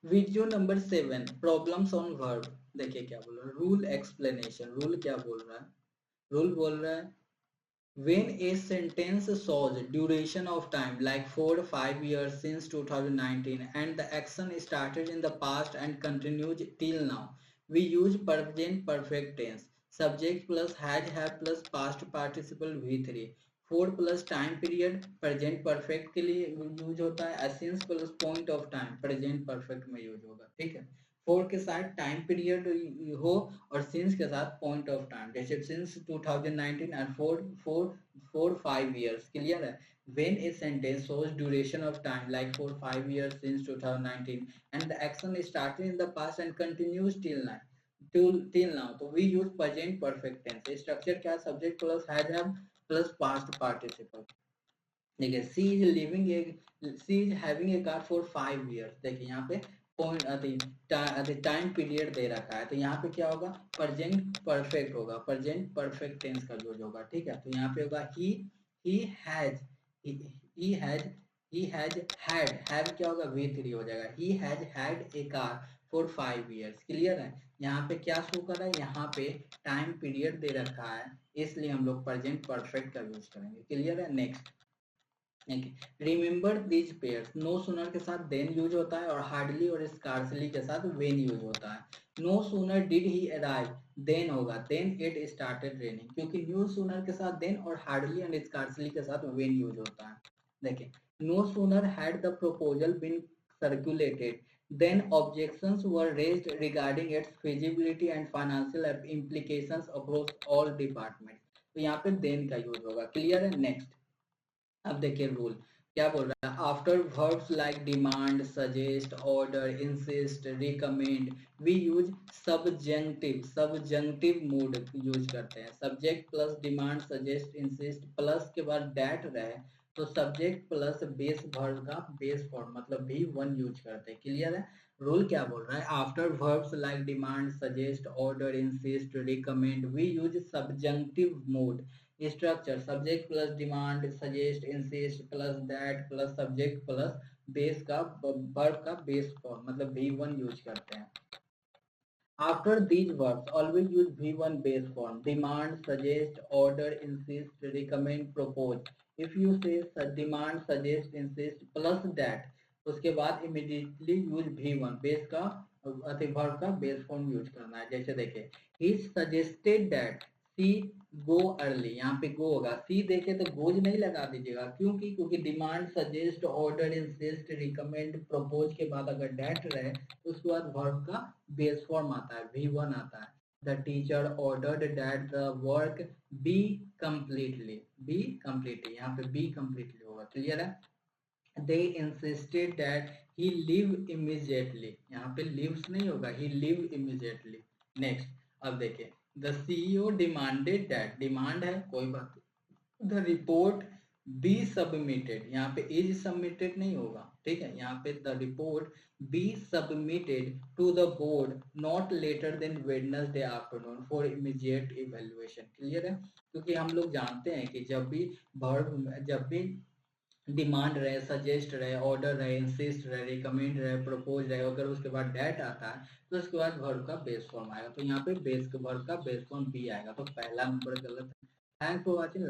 Video number 7 problems on verb. देखिए क्या बोल रहा है, रूल एक्सप्लेनेशन। रूल क्या बोल रहा है? रूल बोल रहा है when a sentence shows duration of time like 4 or 5 years since 2019 and the action started in the past and continues till now, we use present perfect tense, subject plus has have plus past participle v3, 4 plus time period present perfect के लिए use होता है, since plus point of time present perfect में use होगा। ठीक है, four के साथ टाइम पीरियड हो और सिंस के साथ पॉइंट ऑफ टाइम, जैसे since 2019 and four 5 years। Clear है? when a sentence shows duration of time like 4 5 years since 2019 and the action started in the past and continues till now, तो we use present perfect tense। Structure क्या है? Subject plus had have plus past participle. देखिए she is having a car for 5 years। देखिए यहाँ पे point time period दे रखा है, तो यहाँ पे क्या होगा? प्रेजेंट परफेक्ट होगा, प्रेजेंट परफेक्ट टेंस का यूज होगा। ठीक है, तो यहाँ पे होगा he has he has he has had क्या होगा? V3 हो जाएगा। He has had a car for 5 years। Clear है? यहाँ पे क्या शो कर रहा है? यहाँ पे टाइम पीरियड दे रखा है, इसलिए हम लोग प्रेजेंट परफेक्ट का यूज करेंगे। क्लियर है? Next, remember these pairs. No sooner के साथ देन यूज होता है और हार्डली और स्कार्सली के साथ वेन यूज होता है। No sooner did he arrive then होगा देन इट स्टार्टेड रेनिंग, क्योंकि न्यू सूनर के साथ देन और हार्डली एंड स्कार्सली के साथ वेन यूज होता है। देखिए, no sooner had the proposal been circulated then objections were raised regarding its feasibility and financial implications across all departments। तो यहाँ पे then का यूज होगा। क्लियर है? नेक्स्ट, अब देखिए रूल क्या बोल रहा है। After verbs like demand, suggest, order, insist, recommend we use subjunctive mood use करते हैं। Subject plus demand, suggest, insist plus के बाद डैट रहे तो सब्जेक्ट प्लस बेस वर्ब का बेस फॉर्म मतलब भी वन यूज करते हैं। क्लियर है? रूल क्या बोल रहा है? After verbs like demand, suggest, order, insist, recommend we use subjunctive mood. Structure subject plus demand, suggest, insist plus that plus subject plus base का वर्ब का बेस फॉर्म मतलब V1 यूज करते हैं। After these verbs, always use V1 base form: demand, suggest, order, insist, recommend, propose। If you say demand, suggest, insist plus that, उसके बाद immediately use V1 base का verb का base form use करना है। जैसे देखिए, he suggested that she go early। यहाँ पे go होगा, सी देखे तो गोज नहीं लगा दीजिएगा। क्योंकि demand, suggest, order, insist, recommend, propose के बाद अगर डेट रहे तो उसके बाद वर्ब का बेस फॉर्म आता है, V1 आता है। The teacher ordered that the work be completely यहाँ पे बी कंप्लीटली होगा। क्लियर है? They insisted that he leave immediately, यहाँ पे लिव्स नहीं होगा, ही लिव इमीडिएटली। नेक्स्ट, अब देखिए, the CEO demanded that, demand है कोई बात, द रिपोर्ट बी सबमिटेड, यहाँ पे इज सबमिटेड नहीं होगा। ठीक है, यहाँ पे the report be submitted to the board not later than Wednesday afternoon for immediate evaluation. Clear है? क्योंकि हम लोग जानते हैं कि जब भी डिमांड रहे, सजेस्ट रहे, ऑर्डर रहे, इंसिस्ट रहे, रिकमेंड रहे, प्रपोज रहे, अगर उसके बाद डेट आता है तो उसके बाद वर्ब का बेस फॉर्म आएगा। तो यहाँ पे वर्ब का बेस फॉर्म बी आएगा, तो पहला नंबर गलत है। Thanks for watching.